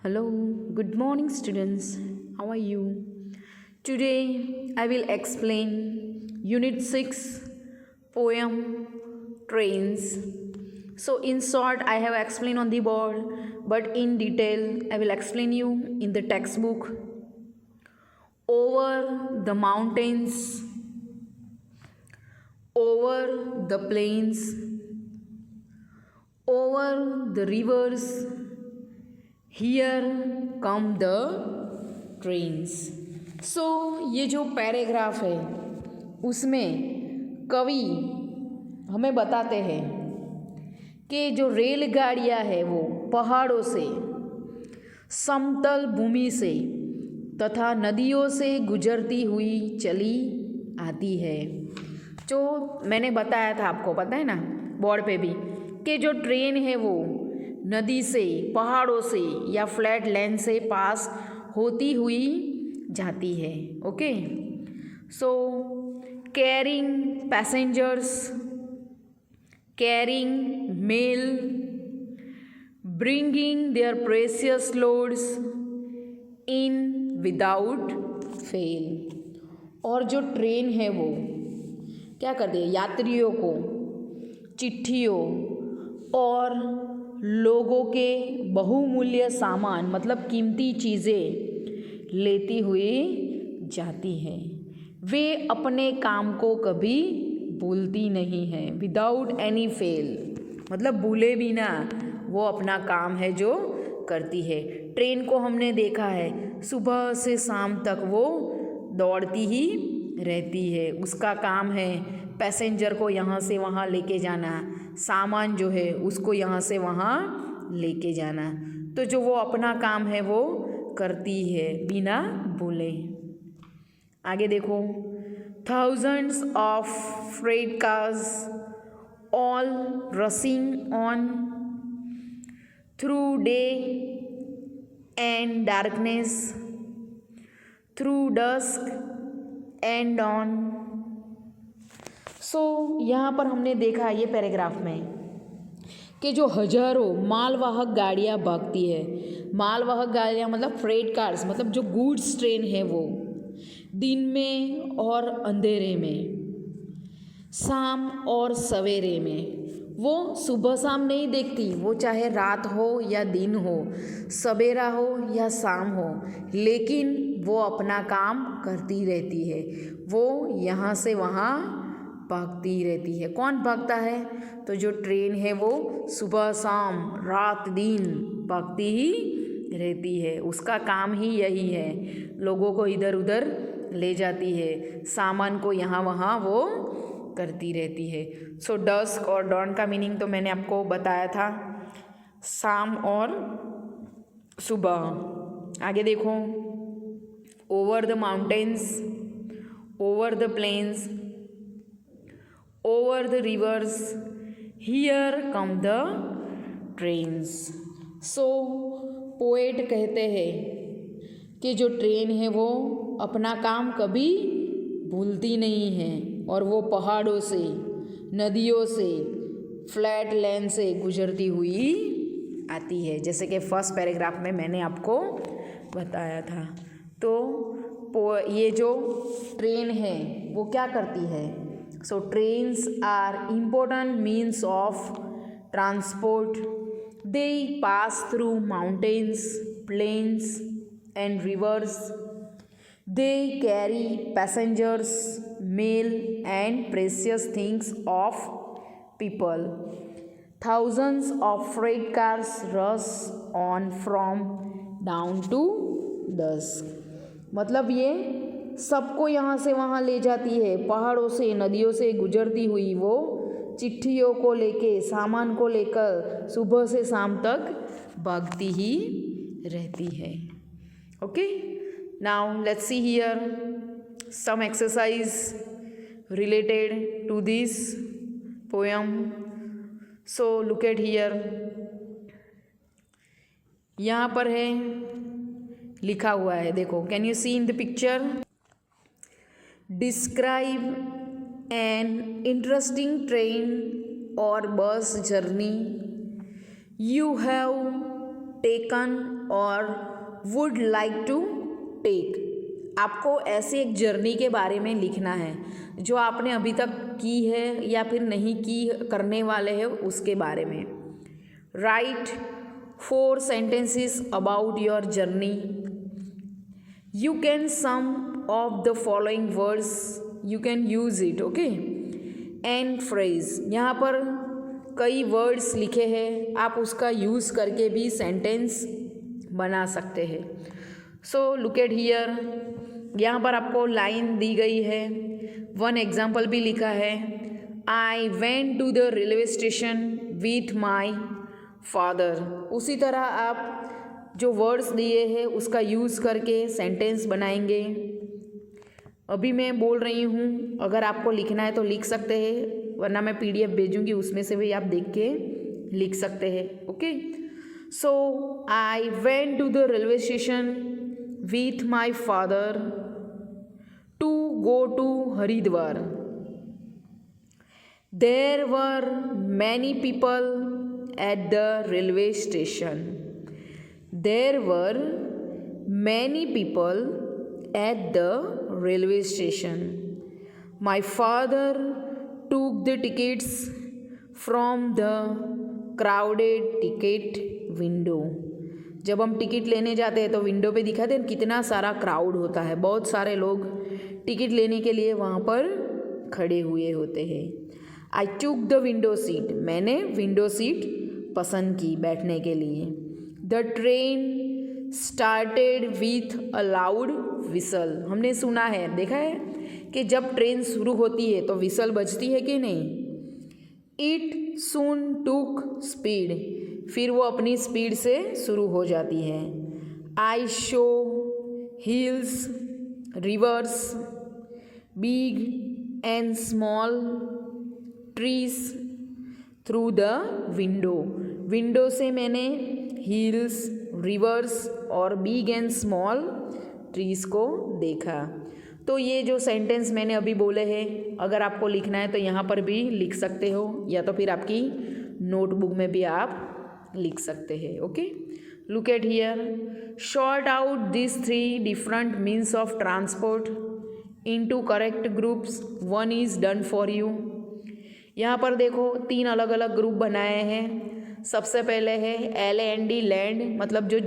Hello, good morning, students. How are you? Today I will explain Unit 6 poem Trains. So, in short, I have explained on the board, but in detail, I will explain you in the textbook. Over the mountains, over the plains, over the rivers, here come the trains. So ये जो paragraph है उसमें कवि हमें बताते हैं कि जो रेलगाड़ियाँ है वो पहाड़ों से, समतल भूमि से तथा नदियों से गुजरती हुई चली आती है। जो मैंने बताया था, आपको पता है ना बोर्ड पे भी, कि जो ट्रेन है वो नदी से, पहाड़ों से या फ्लैट लैंड से पास होती हुई जाती है। Okay, so carrying passengers, carrying mail, bringing their precious loads in without fail. और जो ट्रेन है वो क्या करती है, यात्रियों को चिट्ठियों और लोगों के बहुमूल्य सामान मतलब कीमती चीज़ें लेती हुई जाती है। वे अपने काम को कभी भूलती नहीं है। विदाउट एनी फेल मतलब भूले बिना वो अपना काम है जो करती है। ट्रेन को हमने देखा है सुबह से शाम तक वो दौड़ती ही रहती है। उसका काम है पैसेंजर को यहाँ से वहाँ लेके जाना, सामान जो है उसको यहाँ से वहाँ लेके जाना। तो जो वो अपना काम है वो करती है बिना भूले। आगे देखो, thousands of freight cars all rushing on through day and darkness, through dusk and dawn. So यहाँ पर हमने देखा ये पैराग्राफ में कि जो हजारों मालवाहक गाड़ियाँ भागती है। मालवाहक गाड़ियाँ मतलब फ्रेट कार्स, मतलब जो गुड्स ट्रेन है वो दिन में और अंधेरे में, शाम और सवेरे में। वो सुबह शाम नहीं देखती, वो चाहे रात हो या दिन हो, सवेरा हो या शाम हो, लेकिन वो अपना काम करती रहती है। वो यहाँ से वहाँ भागती रहती है। कौन भागता है? तो जो ट्रेन है वो सुबह शाम रात दिन भागती ही रहती है। उसका काम ही यही है, लोगों को इधर उधर ले जाती है, सामान को यहाँ वहाँ वो करती रहती है। सो डस्क और डॉन का मीनिंग तो मैंने आपको बताया था, शाम और सुबह। आगे देखो, over the mountains, over the plains, over the rivers, here come the trains। So poet कहते हैं कि जो ट्रेन है वो अपना काम कभी भूलती नहीं है और वो पहाड़ों से, नदियों से, फ्लैट लैंड से गुजरती हुई आती है, जैसे कि फर्स्ट पैराग्राफ में मैंने आपको बताया था। तो ये जो ट्रेन है वो क्या करती है? So trains are important means of transport. They pass through mountains, plains and rivers. They carry passengers, mail and precious things of people. Thousands of freight cars rush on from dawn to dusk। मतलब ये सबको यहाँ से वहाँ ले जाती है, पहाड़ों से नदियों से गुजरती हुई वो चिट्ठियों को लेके, सामान को लेकर सुबह से शाम तक भागती ही रहती है। Okay, now let's see here some exercise related to this poem. So look at here, यहाँ पर है लिखा हुआ है, देखो, can you see in the picture? Describe an interesting train or bus journey you have taken और would like to take. आपको ऐसे एक जर्नी के बारे में लिखना है जो आपने अभी तक की है या फिर नहीं की, करने वाले हैं उसके बारे में। Right 4 sentences about your journey. You can sum of the following words, you can use it, okay? And phrase, यहाँ पर कई वर्ड्स लिखे हैं, आप उसका यूज़ करके भी सेंटेंस बना सकते हैं। सो लुक एट हियर, यहाँ पर आपको लाइन दी गई है, 1 एग्जाम्पल भी लिखा है। I went to the railway station with my father. उसी तरह आप जो वर्ड्स दिए हैं उसका यूज़ करके सेंटेंस बनाएंगे। अभी मैं बोल रही हूँ, अगर आपको लिखना है तो लिख सकते हैं, वरना मैं PDF भेजूँगी, उसमें से भी आप देख के लिख सकते हैं। Okay, so I went to the railway station with my father to go to Haridwar. There were many people at the railway station. There were many people at the railway station. My father took the tickets from the crowded ticket window. जब हम ticket लेने जाते हैं तो window पे दिखाते हैं कितना सारा क्राउड होता है, बहुत सारे लोग टिकट लेने के लिए वहाँ पर खड़े हुए होते हैं। आई टूक द विंडो सीट, मैंने विंडो सीट पसंद की बैठने के लिए। The train started with a loud whistle, हमने सुना है, देखा है कि जब ट्रेन शुरू होती है तो विसल बजती है कि नहीं। इट सून टूक स्पीड, फिर वो अपनी स्पीड से शुरू हो जाती है। I show hills, reverse, big and small trees through the window. Window से मैंने हिल्स, रिवर्स और बिग एंड स्मॉल ट्रीज को देखा। तो ये जो सेंटेंस मैंने अभी बोले हैं, अगर आपको लिखना है तो यहाँ पर भी लिख सकते हो, या तो फिर आपकी नोटबुक में भी आप लिख सकते हैं। Okay, look at here, short out this 3 different means of transport into correct groups, 1 is done for you. यहाँ पर देखो 3 अलग अलग ग्रुप बनाए हैं। सबसे पहले है LAND, लैंड, मतलब जो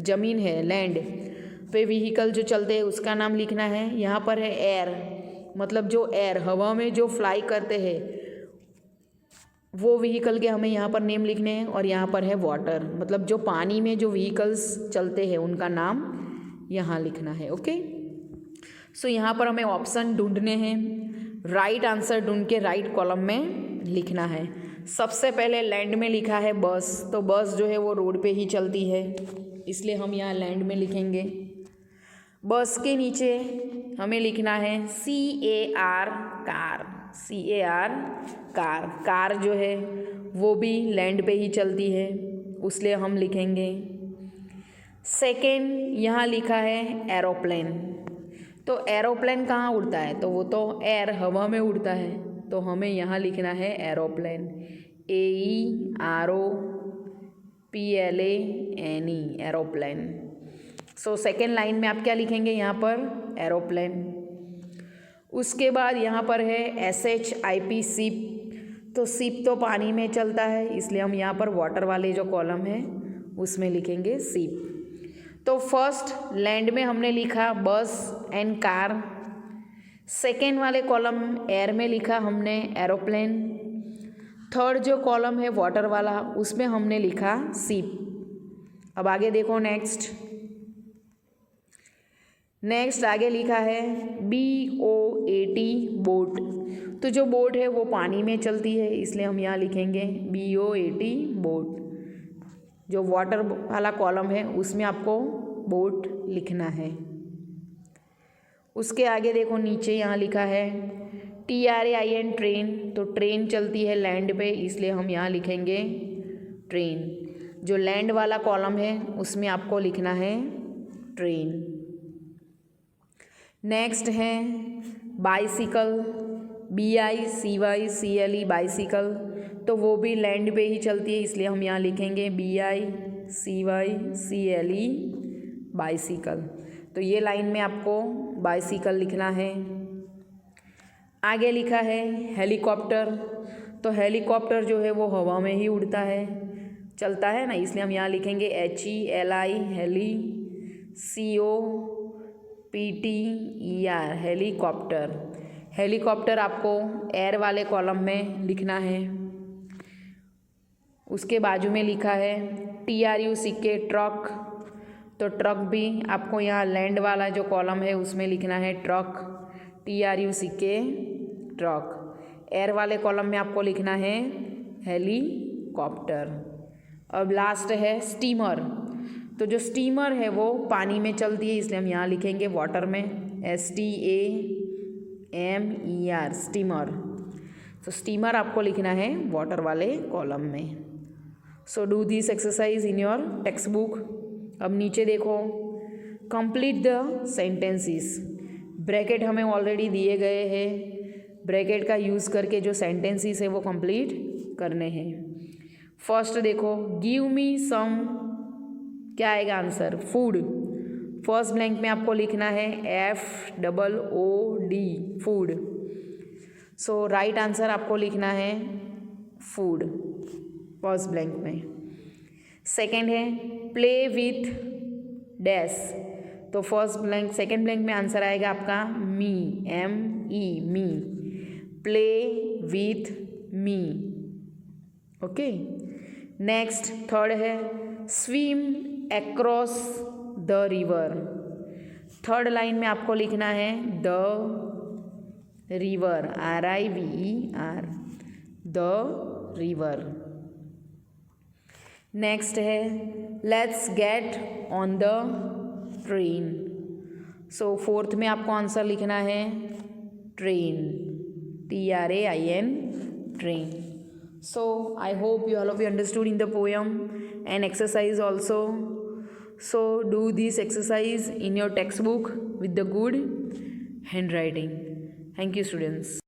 ज़मीन है, लैंड पे व्हीकल जो चलते हैं उसका नाम लिखना है। यहाँ पर है एयर, मतलब जो एयर, हवा में जो फ्लाई करते हैं वो व्हीकल के हमें यहाँ पर नेम लिखने हैं। और यहाँ पर है वाटर, मतलब जो पानी में जो व्हीकल्स चलते हैं उनका नाम यहाँ लिखना है। ओके, सो यहाँ पर हमें ऑप्शन ढूंढने हैं, राइट आंसर ढूंढ के राइट कॉलम में लिखना है। सबसे पहले लैंड में लिखा है बस, तो बस जो है वो रोड पे ही चलती है, इसलिए हम यहाँ लैंड में लिखेंगे। बस के नीचे हमें लिखना है CAR, car, CAR car. Car जो है वो भी लैंड पे ही चलती है, इसलिए हम लिखेंगे। सेकेंड यहाँ लिखा है एरोप्लेन, तो एरोप्लेन कहाँ उड़ता है, तो वो तो एयर, हवा में उड़ता है, तो हमें यहाँ लिखना है aeroplane, AEROPLANE, aeroplane. So second line में आप क्या लिखेंगे, यहाँ पर एरोप्लेन। उसके बाद यहाँ पर है SHIP, शिप, तो शिप तो पानी में चलता है, इसलिए हम यहाँ पर वाटर वाले जो कॉलम है उसमें लिखेंगे शिप। तो फर्स्ट लैंड में हमने लिखा बस एंड कार, सेकेंड वाले कॉलम एयर में लिखा हमने एरोप्लेन, थर्ड जो कॉलम है वाटर वाला उसमें हमने लिखा शिप। अब आगे देखो, नेक्स्ट आगे लिखा है BOAT, बोट, तो जो बोट है वो पानी में चलती है, इसलिए हम यहाँ लिखेंगे BOAT, बोट। जो वाटर वाला कॉलम है उसमें आपको बोट लिखना है। उसके आगे देखो नीचे यहाँ लिखा है TRAIN, ट्रेन, तो ट्रेन चलती है लैंड पे, इसलिए हम यहाँ लिखेंगे ट्रेन। जो लैंड वाला कॉलम है उसमें आपको लिखना है ट्रेन। नेक्स्ट है बाइसिकल, BICYCLE, बाइसिकल, तो वो भी लैंड पे ही चलती है, इसलिए हम यहाँ लिखेंगे BICYCLE। CYCLE bicycle. तो ये लाइन में आपको बाइसिकल लिखना है। आगे लिखा है हेलीकॉप्टर। तो हेलीकॉप्टर जो है वो हवा में ही उड़ता है, चलता है ना, इसलिए हम यहाँ लिखेंगे HELI heli, COPTER helicopter. Helicopter आपको एयर वाले कॉलम में लिखना है। उसके बाजू में लिखा है TRUCK ट्रक। तो ट्रक भी आपको यहाँ लैंड वाला जो कॉलम है उसमें लिखना है ट्रक, TRUCK ट्रक। एयर वाले कॉलम में आपको लिखना है हेलीकॉप्टर। अब लास्ट है स्टीमर। तो जो स्टीमर है वो पानी में चलती है, इसलिए हम यहाँ लिखेंगे वाटर में, STAMER स्टीमर। तो स्टीमर आपको लिखना है वाटर वाले कॉलम में। So do this exercise in your text book. अब नीचे देखो, कंप्लीट द सेंटेंसेस। ब्रैकेट हमें ऑलरेडी दिए गए हैं, ब्रैकेट का यूज़ करके जो सेंटेंसेस है वो कंप्लीट करने हैं। फर्स्ट देखो, गिव मी सम, क्या आएगा आंसर? फूड। फर्स्ट ब्लैंक में आपको लिखना है FOOD food. So right answer आपको लिखना है फूड फर्स्ट ब्लैंक में। सेकेंड है प्ले विथ डैश। तो फर्स्ट ब्लैंक, सेकेंड ब्लैंक में आंसर आएगा आपका me, ME me, play with me. Okay, next third है swim across the river. Third line में आपको लिखना है the river, RIVER the river. Next है let's get on the train. So fourth में आपको आंसर लिखना है train, TRAIN train. So I hope you all of you understood in the poem and exercise also. So do this exercise in your textbook with the good handwriting. Thank you students.